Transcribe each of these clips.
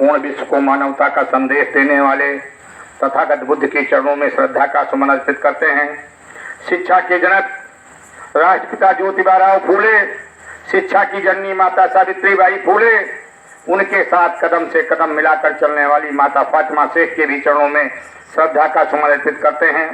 संपूर्ण विश्व को मानवता का संदेश देने वाले तथागत बुद्ध के चरणों में श्रद्धा का सुमन अर्पित करते हैं। शिक्षा के जनक राष्ट्रपिता ज्योतिबा फूले, शिक्षा की जननी माता सावित्रीबाई फूले, उनके साथ कदम से कदम मिलाकर चलने वाली माता फातिमा शेख के भी चरणों में श्रद्धा का सुमन अर्पित करते हैं।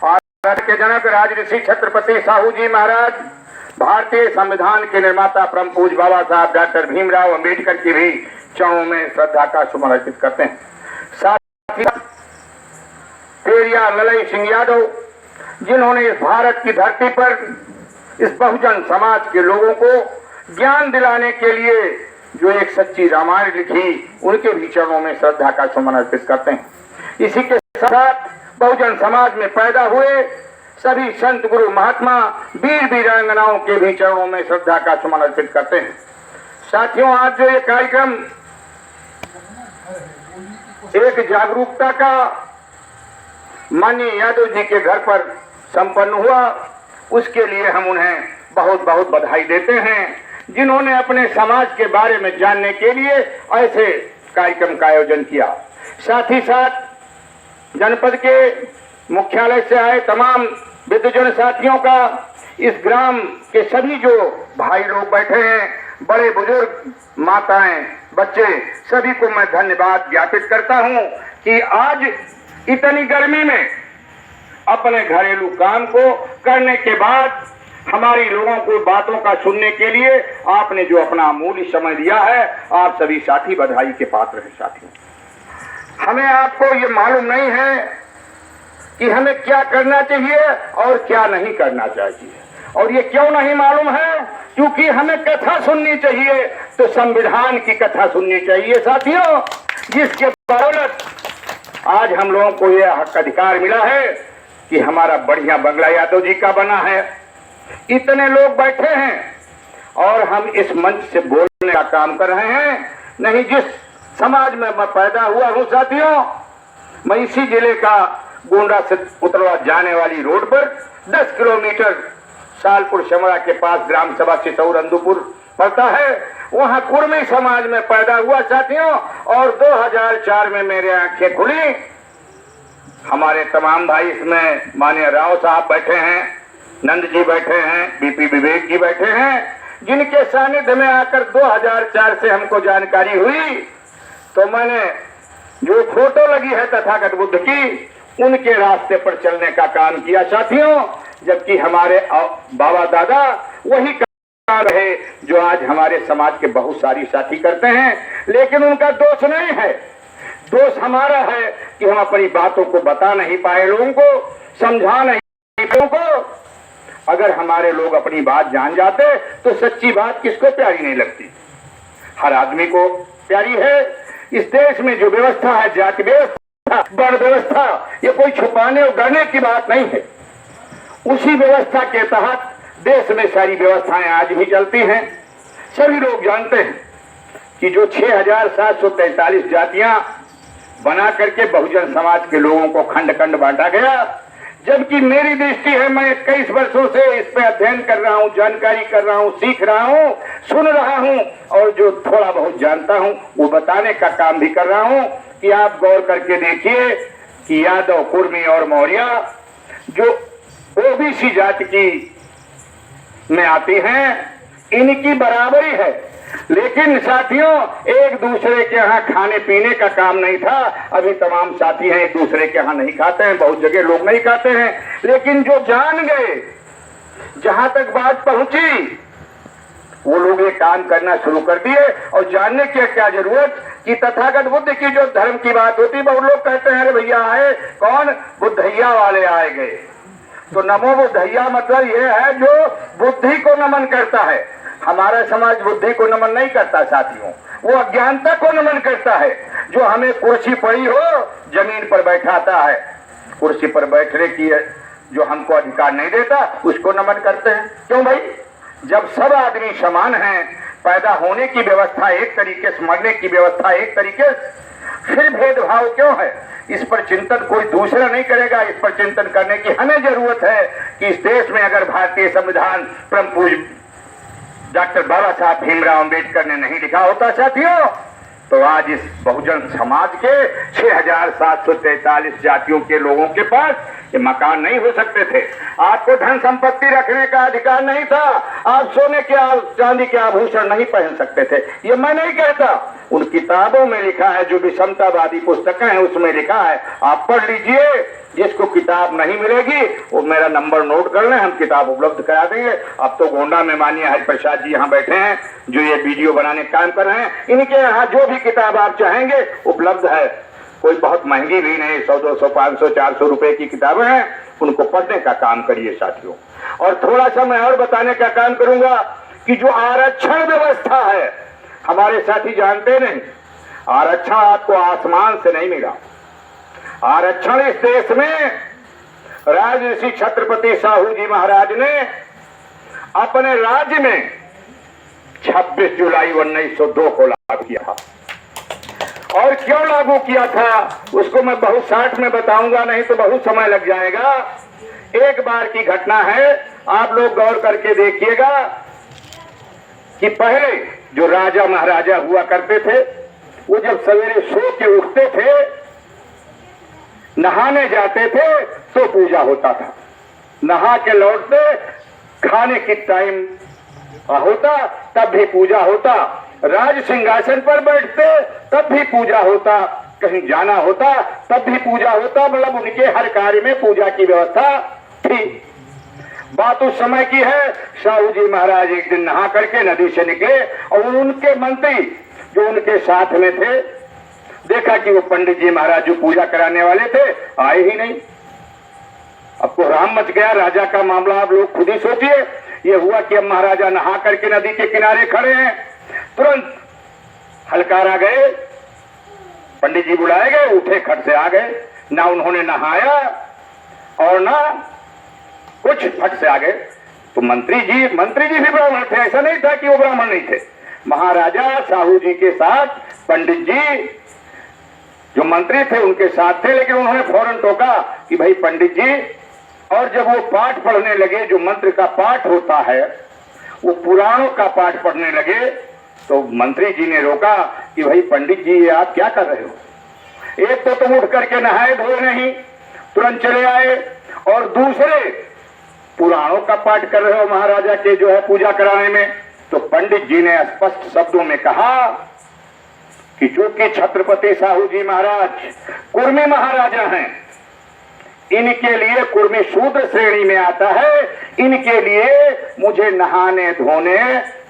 भारत के जनक राजऋषि छत्रपति साहू जी महाराज, भारतीय संविधान के निर्माता परम पूज्य बाबा साहब डॉक्टर भीमराव अंबेडकर की भी चरणों में श्रद्धा का सुमन अर्पित करते हैं। साथ ही पेरियार ललई सिंह यादव, जिन्होंने इस भारत की धरती पर इस बहुजन समाज के लोगों को ज्ञान दिलाने के लिए जो एक सच्ची रामायण लिखी, उनके भी चरणों में श्रद्धा का सुमन अर्पित करते हैं। इसी के साथ बहुजन समाज में पैदा हुए सभी संत गुरु महात्मा वीर वीरांगनाओं के भी चरणों में श्रद्धा का सुमन अर्पित करते हैं। साथियों, आज जो ये कार्यक्रम एक जागरूकता का माननीय यादव जी के घर पर संपन्न हुआ, उसके लिए हम उन्हें बहुत बहुत बधाई देते हैं, जिन्होंने अपने समाज के बारे में जानने के लिए ऐसे कार्यक्रम का आयोजन किया। साथ ही साथ जनपद के मुख्यालय से आए तमाम विद्वजन साथियों का, इस ग्राम के सभी जो भाई लोग बैठे हैं, बड़े बुजुर्ग, माताएं, बच्चे, सभी को मैं धन्यवाद ज्ञापित करता हूं कि आज इतनी गर्मी में अपने घरेलू काम को करने के बाद हमारी लोगों को बातों का सुनने के लिए आपने जो अपना अमूल्य समय दिया है, आप सभी साथी बधाई के पात्र हैं। साथियों, हमें आपको ये मालूम नहीं है कि हमें क्या करना चाहिए और क्या नहीं करना चाहिए, और ये क्यों नहीं मालूम है, क्योंकि हमें कथा सुननी चाहिए तो संविधान की कथा सुननी चाहिए साथियों, जिसके बदौलत आज हम लोगों को यह हक अधिकार मिला है कि हमारा बढ़िया बंगला यादव जी का बना है। इतने लोग बैठे हैं और हम इस मंच से बोलने का काम कर रहे हैं। नहीं, जिस समाज में मैं पैदा हुआ हूं साथियों, मैं इसी जिले का गोंडा से उतरवा जाने वाली रोड पर 10 किलोमीटर सालपुर शमरा के पास ग्राम सभा सितौर अंदुपुर पड़ता है, वहां कुर्मी समाज में पैदा हुआ साथियों। और 2004 में मेरी आंखें खुली। हमारे तमाम भाई इसमें माननीय राव साहब बैठे हैं, नंद जी बैठे हैं, बीपी विवेक जी बैठे हैं, जिनके सानिध्य में आकर 2004 से हमको जानकारी हुई, तो मैंने जो फोटो लगी है तथागत बुद्ध की, उनके रास्ते पर चलने का काम किया साथियों। जबकि हमारे बाबा दादा वही काम रहे जो आज हमारे समाज के बहुत सारी साथी करते हैं, लेकिन उनका दोष नहीं है। दोष हमारा है कि हम अपनी बातों को बता नहीं पाए, लोगों को समझा नहीं पाए। लोगों को अगर हमारे लोग अपनी बात जान जाते तो सच्ची बात किसको प्यारी नहीं लगती, हर आदमी को प्यारी है। इस देश में जो व्यवस्था है, जाति व्यवस्था, वर्ण व्यवस्था, ये कोई छुपाने और डरने की बात नहीं है। उसी व्यवस्था के तहत देश में सारी व्यवस्थाएं आज भी चलती हैं। सभी लोग जानते हैं कि जो 6743 जातियां बना करके बहुजन समाज के लोगों को खंड खंड बांटा गया, जबकि मेरी दृष्टि है, मैं 21 वर्षों से इस पे अध्ययन कर रहा हूं, जानकारी कर रहा हूं, सीख रहा हूं, सुन रहा हूं, और जो थोड़ा बहुत जानता हूं वो बताने का काम भी कर रहा हूं कि आप गौर करके देखिए कि यादव, कुर्मी और मौर्य जो ओबीसी जाति की में आती हैं, इनकी बराबरी है। लेकिन साथियों, एक दूसरे के यहाँ खाने पीने का काम नहीं था। अभी तमाम साथी हैं एक दूसरे के यहाँ नहीं खाते हैं, बहुत जगह लोग नहीं खाते हैं, लेकिन जो जान गए, जहां तक बात पहुंची, वो लोग ये काम करना शुरू कर दिए। और जानने की क्या जरूरत कि तथागत बुद्ध की जो धर्म की बात होती, बहुत लोग कहते हैं अरे भैया आए कौन, बुद्धैया वाले आए गए। तो नमो बुद्धैया मतलब ये है जो बुद्धि को नमन करता है। हमारा समाज बुद्धि को नमन नहीं करता साथियों, वो अज्ञानता को नमन करता है। जो हमें कुर्सी पड़ी हो, जमीन पर बैठाता है, कुर्सी पर बैठने की जो हमको अधिकार नहीं देता, उसको नमन करते हैं। क्यों भाई? जब सब आदमी समान हैं, पैदा होने की व्यवस्था एक तरीके से, मरने की व्यवस्था एक तरीके से, फिर भेदभाव क्यों है? इस पर चिंतन कोई दूसरा नहीं करेगा। इस पर चिंतन करने की हमें जरूरत है कि इस देश में अगर भारतीय संविधान परम पूज्य डॉक्टर बाबा साहब भीमराव अंबेडकर ने नहीं लिखा होता साथियों, तो आज इस बहुजन समाज के 6,743 जातियों के लोगों के पास ये मकान नहीं हो सकते थे। आपको धन संपत्ति रखने का अधिकार नहीं था। आप सोने के चांदी के आभूषण नहीं पहन सकते थे। ये मैं नहीं कहता, उन किताबों में लिखा है, जो विषमतावादी पुस्तकें हैं उसमें लिखा है। आप पढ़ लीजिए। जिसको किताब नहीं मिलेगी वो मेरा नंबर नोट कर लें, हम किताब उपलब्ध करा देंगे। अब तो गोंडा में माननीय हरिप्रसाद जी यहाँ बैठे हैं, जो ये वीडियो बनाने का काम कर रहे हैं। इनके यहाँ जो भी किताब आप चाहेंगे उपलब्ध है। कोई बहुत महंगी भी नहीं, 100, 200, 500, 400 रुपए की किताबें हैं। उनको पढ़ने का काम करिए साथियों। और थोड़ा सा मैं और बताने का काम करूंगा कि जो आरक्षण व्यवस्था है, हमारे साथी जानते नहीं, आरक्षण आपको आसमान से नहीं मिला। आरक्षण इस देश में राजऋषि छत्रपति साहू जी महाराज ने अपने राज्य में 26 जुलाई 1902 को लागू किया था। और क्यों लागू किया था उसको मैं बहुत शार्ट में बताऊंगा, नहीं तो बहुत समय लग जाएगा। एक बार की घटना है, आप लोग गौर करके देखिएगा कि पहले जो राजा महाराजा हुआ करते थे, वो जब सवेरे सो के उठते थे, नहाने जाते थे तो पूजा होता था। नहा के लौटते, खाने की टाइम होता तब भी पूजा होता। राज सिंहासन पर बैठते तब भी पूजा होता। कहीं जाना होता तब भी पूजा होता। मतलब उनके हर कार्य में पूजा की व्यवस्था थी। बात उस समय की है, साहू जी महाराज एक दिन नहा करके नदी से निकले और उनके मंत्री जो उनके साथ में थे, देखा कि वो पंडित जी महाराज जो पूजा कराने वाले थे आए ही नहीं। अब तो राम मच गया। राजा का मामला आप लोग खुद ही सोचिए। ये हुआ कि अब महाराजा नहा करके नदी के किनारे खड़े हैं, तुरंत हलकारा गए, पंडित जी बुलाए गए, उठे खट से आ गए। ना उन्होंने नहाया और ना कुछ, फट से आ गए। तो मंत्री जी भी ब्राह्मण थे, ऐसा नहीं था कि वो ब्राह्मण नहीं थे। महाराजा साहू जी के साथ पंडित जी जो मंत्री थे उनके साथ थे, लेकिन उन्होंने फौरन टोका कि भाई पंडित जी। और जब वो पाठ पढ़ने लगे, जो मंत्र का पाठ होता है, वो पुराणों का पाठ पढ़ने लगे, तो मंत्री जी ने रोका कि भाई पंडित जी ये आप क्या कर रहे हो? एक तो तुम उठ करके नहाए धोए नहीं, तुरंत चले आए, और दूसरे पुराणों का पाठ कर रहे हो महाराजा के जो है पूजा कराने में। तो पंडित जी ने स्पष्ट शब्दों में कहा कि चूंकि छत्रपति साहू जी महाराज कुर्मी महाराजा हैं, इनके लिए कुर्मी शूद्र श्रेणी में आता है, इनके लिए मुझे नहाने धोने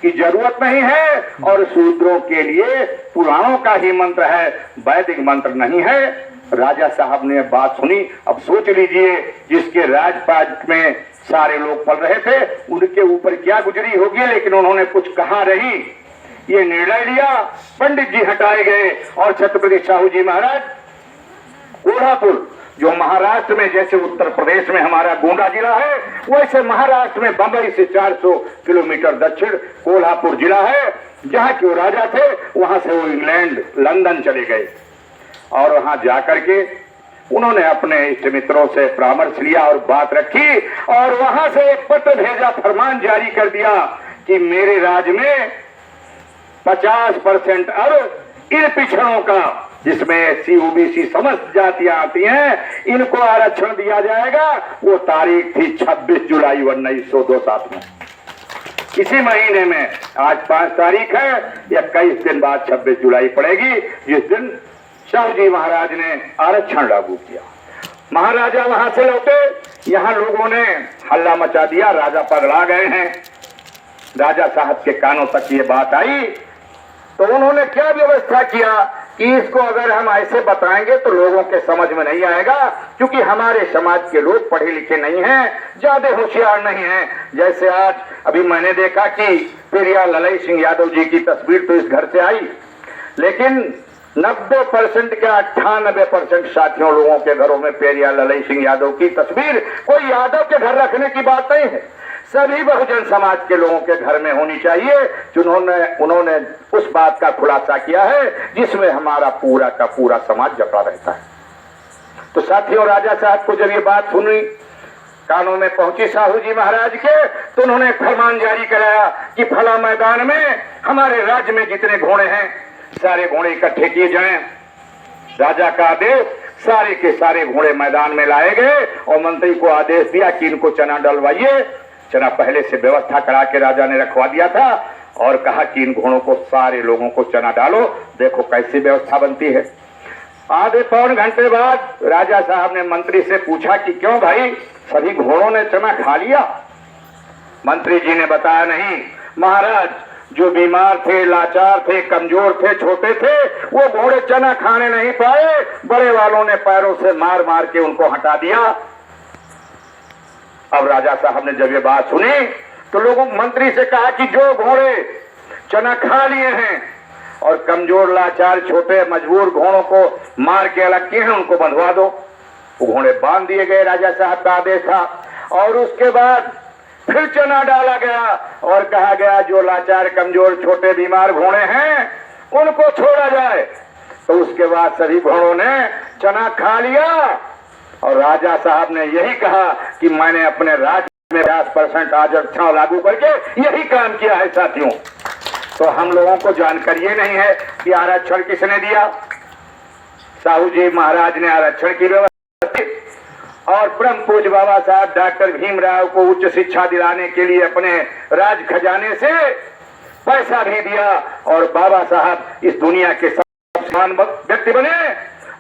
की जरूरत नहीं है, और शूद्रों के लिए पुराणों का ही मंत्र है, वैदिक मंत्र नहीं है। राजा साहब ने बात सुनी। अब सोच लीजिए, जिसके राजपाट में सारे लोग पल रहे थे, उनके ऊपर क्या गुजरी होगी, लेकिन उन्होंने कुछ कहा नहीं। ये निर्णय लिया, पंडित जी हटाए गए और छत्रपति साहू जी महाराज कोल्हापुर, जो महाराष्ट्र में जैसे उत्तर प्रदेश में हमारा गोंडा जिला है, वैसे महाराष्ट्र में बंबई से 400 किलोमीटर दक्षिण कोल्हापुर जिला है, जहां के वो राजा थे, वहां से वो इंग्लैंड लंदन चले गए। और वहां जाकर के उन्होंने अपने इष्ट मित्रों से परामर्श लिया और बात रखी, और वहां से एक पत्र भेजा, फरमान जारी कर दिया कि मेरे राज्य में 50% अब इन पिछड़ों का, जिसमें एससी ओबीसी समस्त जातियां आती हैं, इनको आरक्षण दिया जाएगा। वो तारीख थी 26 जुलाई 1902 में। इसी महीने में आज 5 तारीख है, 21 दिन बाद 26 जुलाई पड़ेगी, जिस दिन साहू जी महाराज ने आरक्षण लागू किया। महाराजा वहां से लौटे, यहां लोगों ने हल्ला मचा दिया, राजा पगला गए हैं। राजा साहब के कानों तक ये बात आई, तो उन्होंने क्या व्यवस्था किया कि इसको अगर हम ऐसे बताएंगे तो लोगों के समझ में नहीं आएगा, क्योंकि हमारे समाज के लोग पढ़े लिखे नहीं हैं, ज्यादा होशियार नहीं हैं। जैसे आज अभी मैंने देखा कि पेरियार ललई सिंह यादव जी की तस्वीर तो इस घर से आई, लेकिन 90% क्या 98% साथियों लोगों के घरों में पेरियार ललई सिंह यादव की तस्वीर कोई यादव के घर रखने की बात नहीं है। सभी बहुजन समाज के लोगों के घर में होनी चाहिए, उन्होंने उस बात का खुलासा किया है जिसमें हमारा पूरा का पूरा समाज जकड़ा रहता है। तो साथियों, राजा साहब को जब ये बात सुनी, कानों में पहुंची साहू जी महाराज के, तो उन्होंने फरमान जारी कराया कि फला मैदान में हमारे राज्य में जितने घोड़े हैं सारे घोड़े इकट्ठे किए जाएं। राजा का आदेश, सारे के सारे घोड़े मैदान में लाए गए और मंत्री को आदेश दिया कि इनको चना डलवाइए। चना पहले से व्यवस्था करा के राजा ने रखवा दिया था और कहा कि इन घोड़ों को सारे लोगों को चना डालो, देखो कैसी व्यवस्था बनती है। आधे पौन घंटे बाद राजा साहब ने मंत्री से पूछा कि क्यों भाई, सभी घोड़ों ने चना खा लिया? मंत्री जी ने बताया, नहीं महाराज, जो बीमार थे, लाचार थे, कमजोर थे, छोटे थे, वो घोड़े चना खाने नहीं पाए, बड़े वालों ने पैरों से मार मार के उनको हटा दिया। अब राजा साहब ने जब ये बात सुनी तो लोगों मंत्री से कहा कि जो घोड़े चना खा लिए हैं और कमजोर, लाचार, छोटे, मजबूर घोड़ों को मार के अलग किए हैं, उनको बंधवा दो। वो घोड़े बांध दिए गए, राजा साहब का आदेश था। और उसके बाद फिर चना डाला गया और कहा गया जो लाचार, कमजोर, छोटे, बीमार घोड़े हैं उनको छोड़ा जाए। तो उसके बाद सभी घोड़ों ने चना खा लिया और राजा साहब ने यही कहा कि मैंने अपने राज्य में 50% आरक्षण लागू करके यही काम किया है। साथियों, तो हम लोगों को जानकारी ये नहीं है कि आरक्षण किसने दिया। साहू जी महाराज ने आरक्षण की व्यवस्था और परम पूज्य बाबा साहब डॉक्टर भीमराव को उच्च शिक्षा दिलाने के लिए अपने राज खजाने से पैसा भी दिया और बाबा साहब इस दुनिया के सबसे महान व्यक्ति बने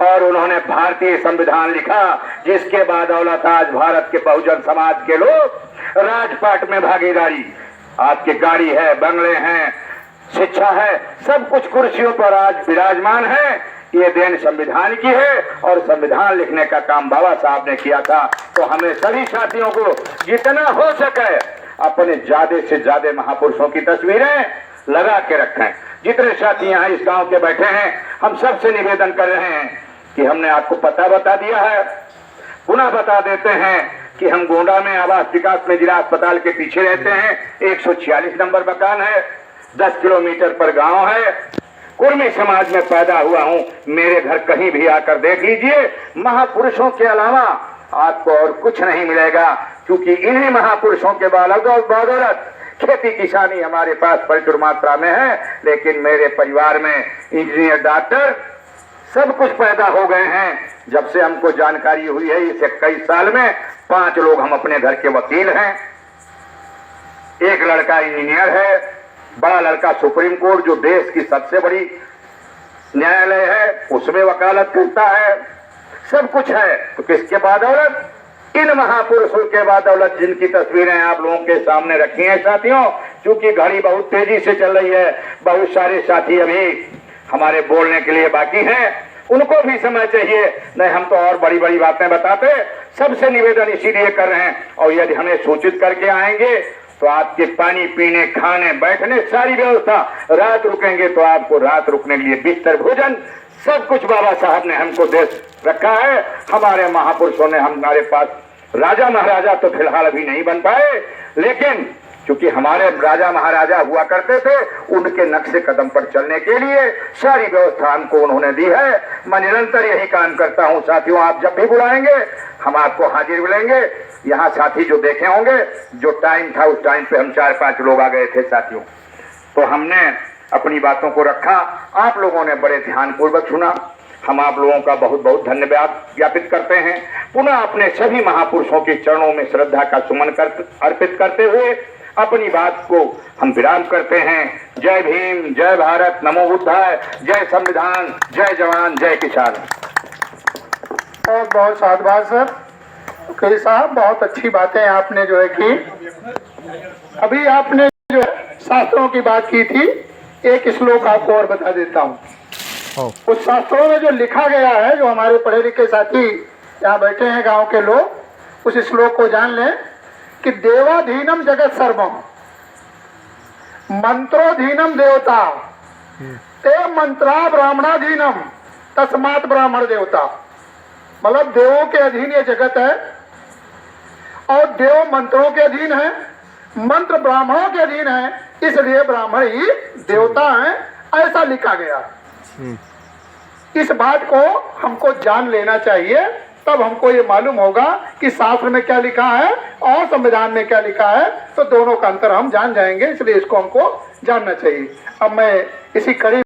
और उन्होंने भारतीय संविधान लिखा, जिसके बदौलत आज भारत के बहुजन समाज के लोग राजपाट में भागीदारी, आपके गाड़ी है, बंगले हैं, शिक्षा है, सब कुछ कुर्सियों पर आज विराजमान है। ये देन संविधान की है और संविधान लिखने का काम बाबा साहब ने किया था। तो हमें सभी साथियों को जितना हो सके अपने ज्यादा से ज्यादा महापुरुषों की तस्वीरें लगा के रखें। जितने साथी यहाँ इस गांव के बैठे हैं, हम सबसे निवेदन कर रहे हैं कि हमने आपको पता बता दिया है, पुनः बता देते हैं कि हम गोंडा में आवास विकास में जिला अस्पताल के पीछे रहते हैं। 146 नंबर मकान है, 10 किलोमीटर पर गांव है। कुर्मी समाज में पैदा हुआ हूं, मेरे घर कहीं भी आकर देख लीजिए, महापुरुषों के अलावा आपको और कुछ नहीं मिलेगा, क्योंकि इन्हीं महापुरुषों के बदौलत खेती किसानी हमारे पास प्रचुर मात्रा में है। लेकिन मेरे परिवार में इंजीनियर, डॉक्टर सब कुछ पैदा हो गए हैं। जब से हमको जानकारी हुई है, इस 21 साल में 5 लोग हम अपने घर के वकील हैं। एक लड़का इंजीनियर है, बड़ा लड़का सुप्रीम कोर्ट जो देश की सबसे बड़ी न्यायालय है उसमें वकालत करता है, सब कुछ है। तो किसके बदौलत? इन महापुरुषों के बदौलत, जिनकी तस्वीरें आप लोगों के सामने रखी हैं। साथियों, क्योंकि घड़ी बहुत तेजी से चल रही है, बहुत सारे साथी अभी हमारे बोलने के लिए बाकी हैं, उनको भी समय चाहिए। नहीं, हम तो और बड़ी बड़ी बातें बताते, सबसे निवेदन इसीलिए कर रहे हैं। और यदि हमें सूचित करके आएंगे तो आपके पानी पीने, खाने, बैठने सारी व्यवस्था, रात रुकेंगे तो आपको रात रुकने के लिए बिस्तर, भोजन, सब कुछ बाबा साहब ने हमको दे रखा है। हमारे महापुरुषों ने हमारे पास राजा महाराजा तो फिलहाल अभी नहीं बन पाए, लेकिन क्योंकि हमारे राजा महाराजा हुआ करते थे, उनके नक्शे कदम पर चलने के लिए सारी व्यवस्था हमको उन्होंने दी है। मैं निरंतर यही काम करता हूं। साथियों, आप जब भी बुलाएंगे हम आपको हाजिर मिलेंगे। यहाँ साथी जो देखे होंगे, जो टाइम था उस टाइम पे हम 4-5 लोग आ गए थे साथियों, तो हमने अपनी बातों को रखा, आप लोगों ने बड़े ध्यानपूर्वक सुना। हम आप लोगों का बहुत बहुत धन्यवाद ज्ञापित करते हैं। पुनः अपने सभी महापुरुषों के चरणों में श्रद्धा का सुमन अर्पित करते हुए अपनी बात को हम विराम करते हैं। जय भीम, जय भारत, नमो बुद्धाय, जय संविधान, जय जवान, जय किसान। बहुत बहुत साधुवाद सर। कई साहब, बहुत अच्छी बातें आपने जो है की। अभी आपने जो शास्त्रों की बात की थी, एक श्लोक आपको और बता देता हूँ। उस शास्त्रों में जो लिखा गया है, जो हमारे पढ़े लिखे साथी यहाँ बैठे हैं गांव के लोग, उस श्लोक को जान लें कि देवाधीनम जगत सर्वम मंत्रोधीनम देवता ते मंत्रा ब्राह्मणाधीनम तस्मात् ब्राह्मण देवता। मतलब देवों के अधीन ये जगत है और देव मंत्रों के अधीन है, मंत्र ब्राह्मणों के अधीन है, इसलिए ब्राह्मण ही देवता हैं, ऐसा लिखा गया। इस बात को हमको जान लेना चाहिए, तब हमको ये मालूम होगा कि शास्त्र में क्या लिखा है और संविधान में क्या लिखा है, तो दोनों का अंतर हम जान जाएंगे। इसलिए इसको हमको जानना चाहिए। अब मैं इसी कड़ी